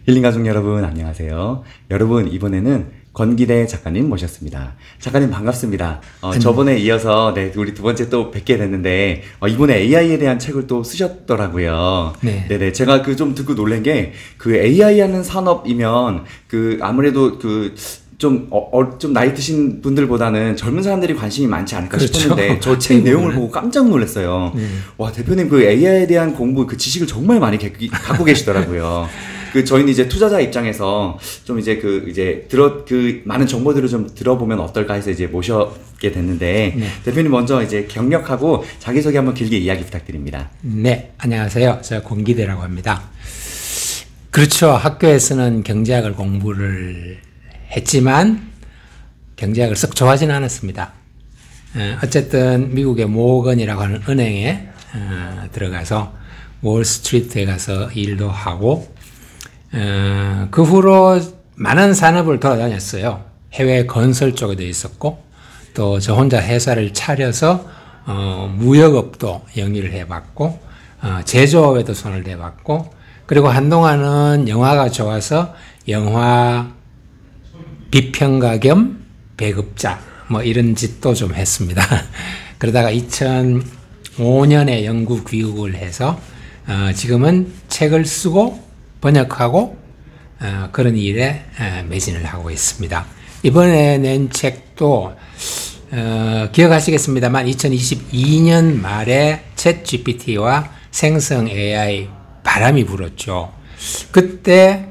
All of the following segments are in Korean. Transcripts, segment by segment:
힐링 가족 여러분 안녕하세요. 여러분 이번에는 권기대 작가님 모셨습니다. 작가님 반갑습니다. 저번에 이어서 우리 두 번째 또 뵙게 됐는데 이번에 AI에 대한 책을 또 쓰셨더라고요. 네. 네네. 제가 좀 듣고 놀란 게 AI 하는 산업이면 아무래도 좀 나이 드신 분들보다는 젊은 사람들이 관심이 많지 않을까 그렇죠. 싶었는데 저 책 내용을 보고 깜짝 놀랐어요. 와, 대표님 AI에 대한 공부, 지식을 정말 많이 갖고 계시더라고요. 저희는 이제 투자자 입장에서 좀 많은 정보들을 좀 들어보면 어떨까 해서 이제 모셨게 됐는데, 네. 대표님 먼저 이제 경력하고 자기소개 한번 길게 이야기 부탁드립니다. 네, 안녕하세요. 저 권기대라고 합니다. 그렇죠. 학교에서는 경제학을 공부를 했지만 경제학을 썩 좋아하지는 않았습니다. 어쨌든 미국의 모건이라고 하는 은행에 들어가서 월스트리트에 가서 일도 하고 그 후로 많은 산업을 돌아다녔어요. 해외 건설 쪽에도 있었고 또 저 혼자 회사를 차려서 무역업도 영위를 해봤고 제조업에도 손을 대봤고 그리고 한동안은 영화가 좋아서 영화 비평가 겸 배급자 이런 짓도 좀 했습니다. 그러다가 2005년에 영국 귀국을 해서 지금은 책을 쓰고 번역하고 그런 일에 매진을 하고 있습니다. 이번에 낸 책도 기억하시겠습니다만 2022년 말에 챗 GPT와 생성 AI 바람이 불었죠. 그때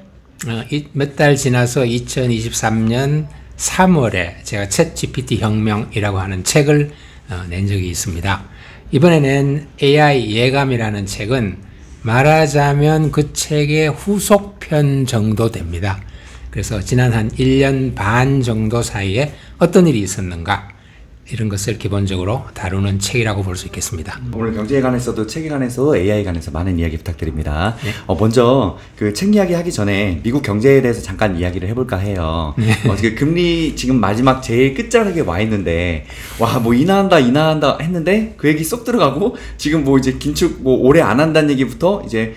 몇 달 지나서 2023년 3월에 제가 챗 GPT 혁명이라고 하는 책을 낸 적이 있습니다. 이번에 낸 AI 예감이라는 책은 말하자면 그 책의 후속편 정도 됩니다. 그래서 지난 한 1년 반 정도 사이에 어떤 일이 있었는가 이런 것을 기본적으로 다루는 책이라고 볼 수 있겠습니다. 오늘 경제에 관해서도 책에 관해서 AI에 관해서 많은 이야기 부탁드립니다. 네. 먼저 책 이야기 하기 전에 미국 경제에 대해서 잠깐 이야기를 해볼까 해요. 네. 금리 지금 마지막 제일 끝자락에 와 있는데 인하한다 했는데 그 얘기 쏙 들어가고 지금 이제 긴축 올해 안 한다는 얘기부터 이제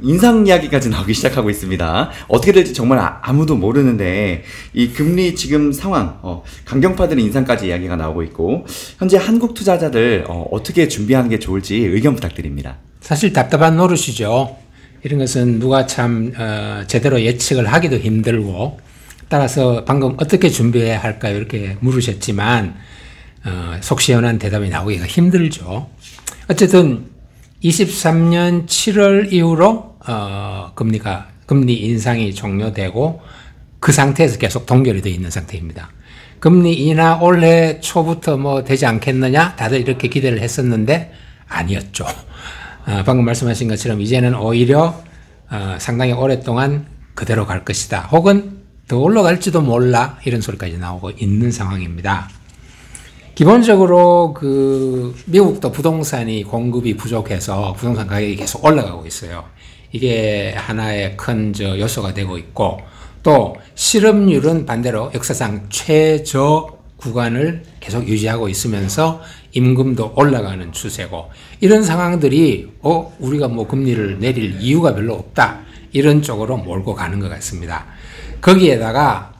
인상 이야기까지 나오기 시작하고 있습니다. 어떻게 될지 정말 아무도 모르는데 이 금리 지금 상황 강경파들의 인상까지 이야기가 나오고 있고 현재 한국 투자자들 어떻게 준비하는 게 좋을지 의견 부탁드립니다. 사실 답답한 노릇이죠. 이런 것은 누가 참 제대로 예측을 하기도 힘들고 따라서 방금 어떻게 준비해야 할까요? 이렇게 물으셨지만 속 시원한 대답이 나오기가 힘들죠. 어쨌든 23년 7월 이후로 금리 인상이 종료되고 그 상태에서 계속 동결이 되어 있는 상태입니다. 금리 인하 올해 초부터 되지 않겠느냐 다들 이렇게 기대를 했었는데 아니었죠. 방금 말씀하신 것처럼 이제는 오히려 상당히 오랫동안 그대로 갈 것이다. 혹은 더 올라갈지도 몰라 이런 소리까지 나오고 있는 상황입니다. 기본적으로 미국도 부동산이 공급이 부족해서 부동산 가격이 계속 올라가고 있어요. 이게 하나의 큰 요소가 되고 있고 또 실업률은 반대로 역사상 최저 구간을 계속 유지하고 있으면서 임금도 올라가는 추세고 이런 상황들이 우리가 금리를 내릴 이유가 별로 없다 이런 쪽으로 몰고 가는 것 같습니다. 거기에다가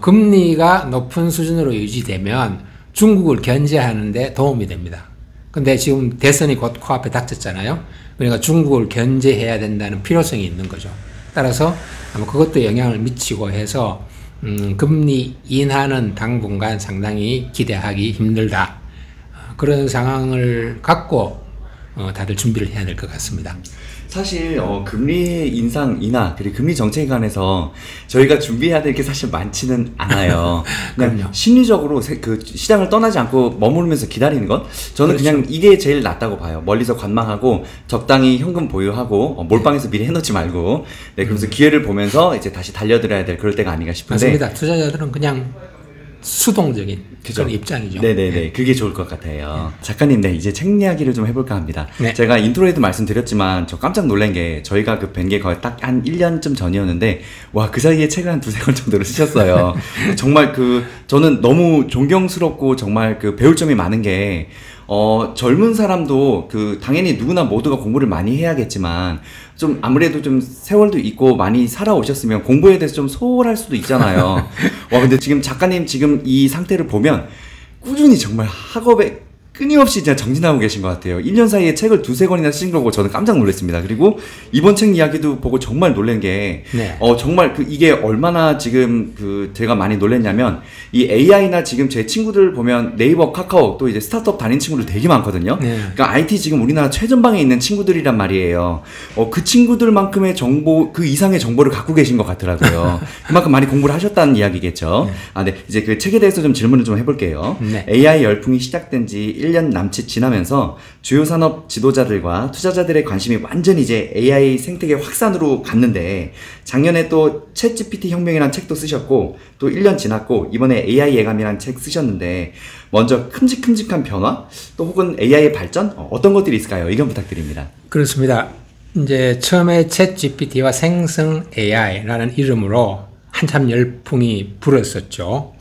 금리가 높은 수준으로 유지되면 중국을 견제하는데 도움이 됩니다. 근데 지금 대선이 곧 코앞에 닥쳤잖아요. 그러니까 중국을 견제해야 된다는 필요성이 있는 거죠. 따라서 아마 그것도 영향을 미치고 해서 금리 인하는 당분간 상당히 기대하기 힘들다. 그런 상황을 갖고 다들 준비를 해야 될 것 같습니다. 사실 금리 인하 그리고 금리 정책에 관해서 저희가 준비해야 될 게 사실 많지는 않아요. 그냥 심리적으로 시장을 떠나지 않고 머무르면서 기다리는 것 저는 그렇죠. 그냥 이게 제일 낫다고 봐요. 멀리서 관망하고 적당히 현금 보유하고 몰빵해서 미리 해놓지 말고 그러면서 기회를 보면서 이제 다시 달려들어야 될 그럴 때가 아닌가 싶은데 맞습니다. 투자자들은 그냥 수동적인 그런 입장이죠. 네네네. 그게 좋을 것 같아요. 작가님, 이제 책 이야기를 좀 해볼까 합니다. 네. 제가 인트로에도 말씀드렸지만, 저 깜짝 놀란 게, 저희가 뵌 게 거의 딱 한 1년쯤 전이었는데, 그 사이에 책을 한 두세 권 정도를 쓰셨어요. 정말 저는 너무 존경스럽고, 정말 배울 점이 많은 게, 젊은 사람도 당연히 누구나 모두가 공부를 많이 해야겠지만, 좀 아무래도 좀 세월도 있고 많이 살아오셨으면 공부에 대해서 좀 소홀할 수도 있잖아요. 근데 지금 작가님 지금 이 상태를 보면 꾸준히 정말 학업에 끊임없이 진짜 정진하고 계신 것 같아요. 1년 사이에 책을 2-3권이나 쓰신 거고 저는 깜짝 놀랐습니다. 그리고 이번 책 이야기도 보고 정말 놀란 게, 네. 정말 이게 얼마나 지금 제가 많이 놀랐냐면, 이 AI나 지금 제 친구들 보면 네이버, 카카오 또 이제 스타트업 다닌 친구들 되게 많거든요. 네. 그러니까 IT 지금 우리나라 최전방에 있는 친구들이란 말이에요. 그 친구들만큼의 정보, 그 이상의 정보를 갖고 계신 것 같더라고요. 그만큼 많이 공부를 하셨다는 이야기겠죠. 네. 이제 그 책에 대해서 좀 질문을 좀 해볼게요. 네. AI 열풍이 시작된 지 1년 남짓 지나면서 주요 산업 지도자들과 투자자들의 관심이 완전히 이제 AI 생태계 확산으로 갔는데, 작년에 또 챗GPT 혁명이라는 책도 쓰셨고, 또 1년 지났고 이번에 AI 예감이라는 책 쓰셨는데, 먼저 큼직큼직한 변화, 또 혹은 AI의 발전, 어떤 것들이 있을까요? 의견 부탁드립니다. 그렇습니다. 이제 처음에 챗GPT와 생성 AI라는 이름으로 한참 열풍이 불었었죠.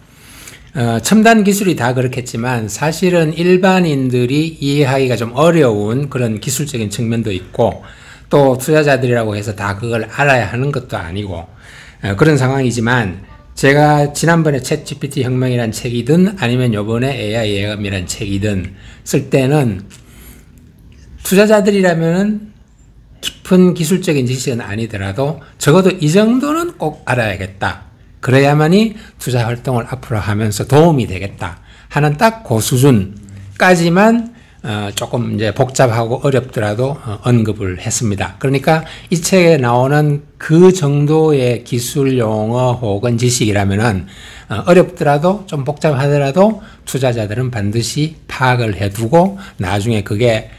첨단 기술이 다 그렇겠지만 사실은 일반인들이 이해하기가 좀 어려운 그런 기술적인 측면도 있고, 또 투자자들이라고 해서 다 그걸 알아야 하는 것도 아니고, 그런 상황이지만, 제가 지난번에 챗GPT 혁명이라는 책이든 아니면 요번에 AI 예감이라는 책이든 쓸 때는 투자자들이라면은 깊은 기술적인 지식은 아니더라도 적어도 이 정도는 꼭 알아야겠다. 그래야만이 투자 활동을 앞으로 하면서 도움이 되겠다 하는 딱 그 수준까지만 조금 이제 복잡하고 어렵더라도 언급을 했습니다. 그러니까 이 책에 나오는 그 정도의 기술 용어 혹은 지식이라면은 어렵더라도 좀 복잡하더라도 투자자들은 반드시 파악을 해두고 나중에 그게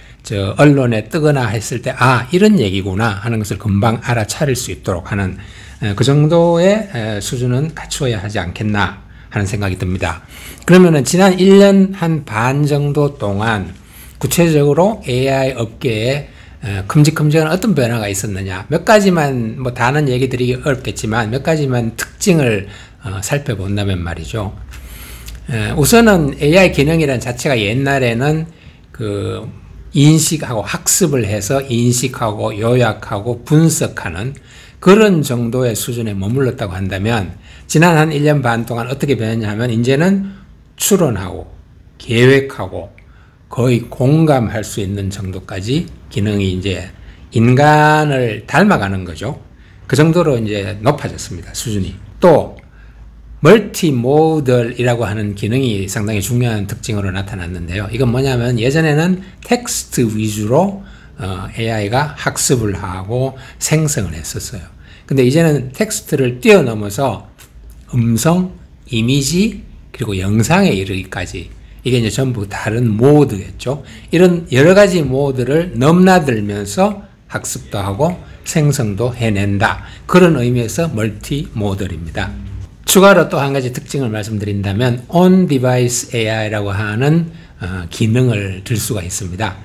언론에 뜨거나 했을 때 이런 얘기구나 하는 것을 금방 알아차릴 수 있도록 하는 그 정도의 수준은 갖추어야 하지 않겠나 하는 생각이 듭니다. 그러면은 지난 1년 한 반 정도 동안 구체적으로 AI 업계에 큼직큼직한 어떤 변화가 있었느냐, 몇 가지만 다는 얘기 드리기 어렵겠지만 몇 가지만 특징을 살펴본다면 말이죠. 우선은 AI 기능이라는 자체가 옛날에는 인식하고 학습을 해서 인식하고 요약하고 분석하는 그런 정도의 수준에 머물렀다고 한다면, 지난 한 1년 반 동안 어떻게 변했냐 하면 이제는 추론하고 계획하고 거의 공감할 수 있는 정도까지 기능이 이제 인간을 닮아가는 거죠. 그 정도로 이제 높아졌습니다, 수준이. 또 멀티모델이라고 하는 기능이 상당히 중요한 특징으로 나타났는데요. 이건 뭐냐면 예전에는 텍스트 위주로 AI가 학습을 하고 생성을 했었어요. 근데 이제는 텍스트를 뛰어넘어서 음성, 이미지, 그리고 영상에 이르기까지, 이게 이제 전부 다른 모드겠죠. 이런 여러 가지 모드를 넘나들면서 학습도 하고 생성도 해낸다. 그런 의미에서 멀티모델입니다. 추가로 또 한 가지 특징을 말씀드린다면 on-device AI라고 하는 기능을 들 수가 있습니다.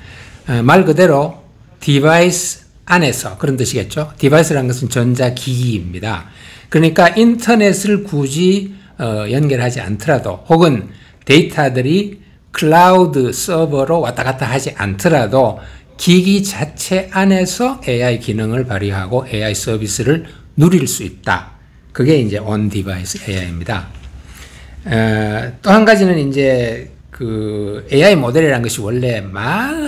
말 그대로 디바이스 안에서, 그런 뜻이겠죠. 디바이스라는 것은 전자기기입니다. 그러니까 인터넷을 굳이 연결하지 않더라도, 혹은 데이터들이 클라우드 서버로 왔다 갔다 하지 않더라도 기기 자체 안에서 AI 기능을 발휘하고 AI 서비스를 누릴 수 있다. 그게 이제 on-device AI입니다. 또 한 가지는 이제 AI 모델이라는 것이 원래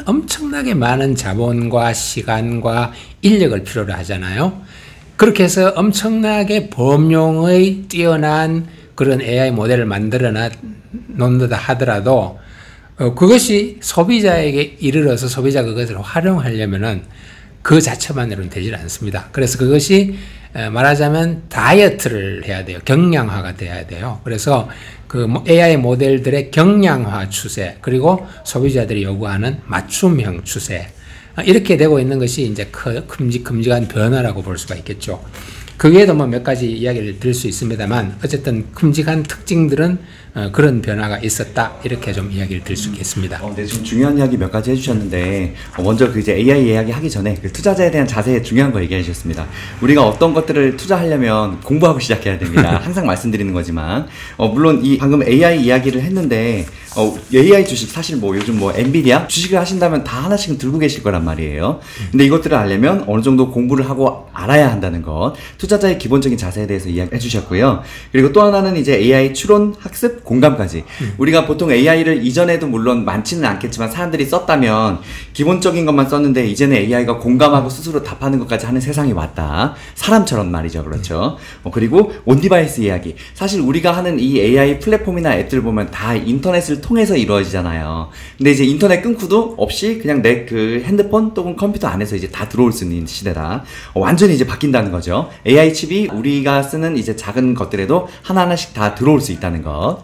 엄청나게 많은 자본과 시간과 인력을 필요로 하잖아요. 그렇게 해서 엄청나게 범용의 뛰어난 그런 AI 모델을 만들어 놓는다 하더라도 그것이 소비자에게 이르러서 소비자가 그것을 활용하려면은 그 자체만으로는 되질 않습니다. 그래서 그것이 말하자면 다이어트를 해야 돼요. 경량화가 돼야 돼요. 그래서 AI 모델들의 경량화 추세, 그리고 소비자들이 요구하는 맞춤형 추세, 이렇게 되고 있는 것이 이제 큼직큼직한 변화라고 볼 수가 있겠죠. 그 외에도 뭐 몇 가지 이야기를 드릴 수 있습니다만 어쨌든 큼직한 특징들은 그런 변화가 있었다 이렇게 좀 이야기를 드릴 수 있겠습니다. 네, 좀 중요한 이야기 몇 가지 해주셨는데 먼저 그 이제 AI 이야기 하기 전에 그 투자자에 대한 자세히 중요한 거 얘기해 주셨습니다. 우리가 어떤 것들을 투자하려면 공부하고 시작해야 됩니다. 항상 말씀드리는 거지만 물론 이 방금 AI 이야기를 했는데 AI 주식 사실 뭐 요즘 뭐 엔비디아 주식을 하신다면 다 하나씩은 들고 계실 거란 말이에요. 근데 이것들을 알려면 어느 정도 공부를 하고 알아야 한다는 것, 투자자의 기본적인 자세에 대해서 이야기해 주셨고요. 그리고 또 하나는 이제 AI 추론, 학습, 공감까지. 우리가 보통 AI를 이전에도 물론 많지는 않겠지만 사람들이 썼다면 기본적인 것만 썼는데 이제는 AI가 공감하고 스스로 답하는 것까지 하는 세상이 왔다. 사람처럼 말이죠. 그렇죠. 그리고 온디바이스 이야기. 사실 우리가 하는 이 AI 플랫폼이나 앱들 보면 다 인터넷을 통해서 이루어지잖아요. 근데 이제 인터넷 끊고도 없이 그냥 내 그 핸드폰 또는 컴퓨터 안에서 이제 다 들어올 수 있는 시대다. 완전히 이제 바뀐다는 거죠. AI 칩이 우리가 쓰는 이제 작은 것들에도 하나하나씩 다 들어올 수 있다는 것.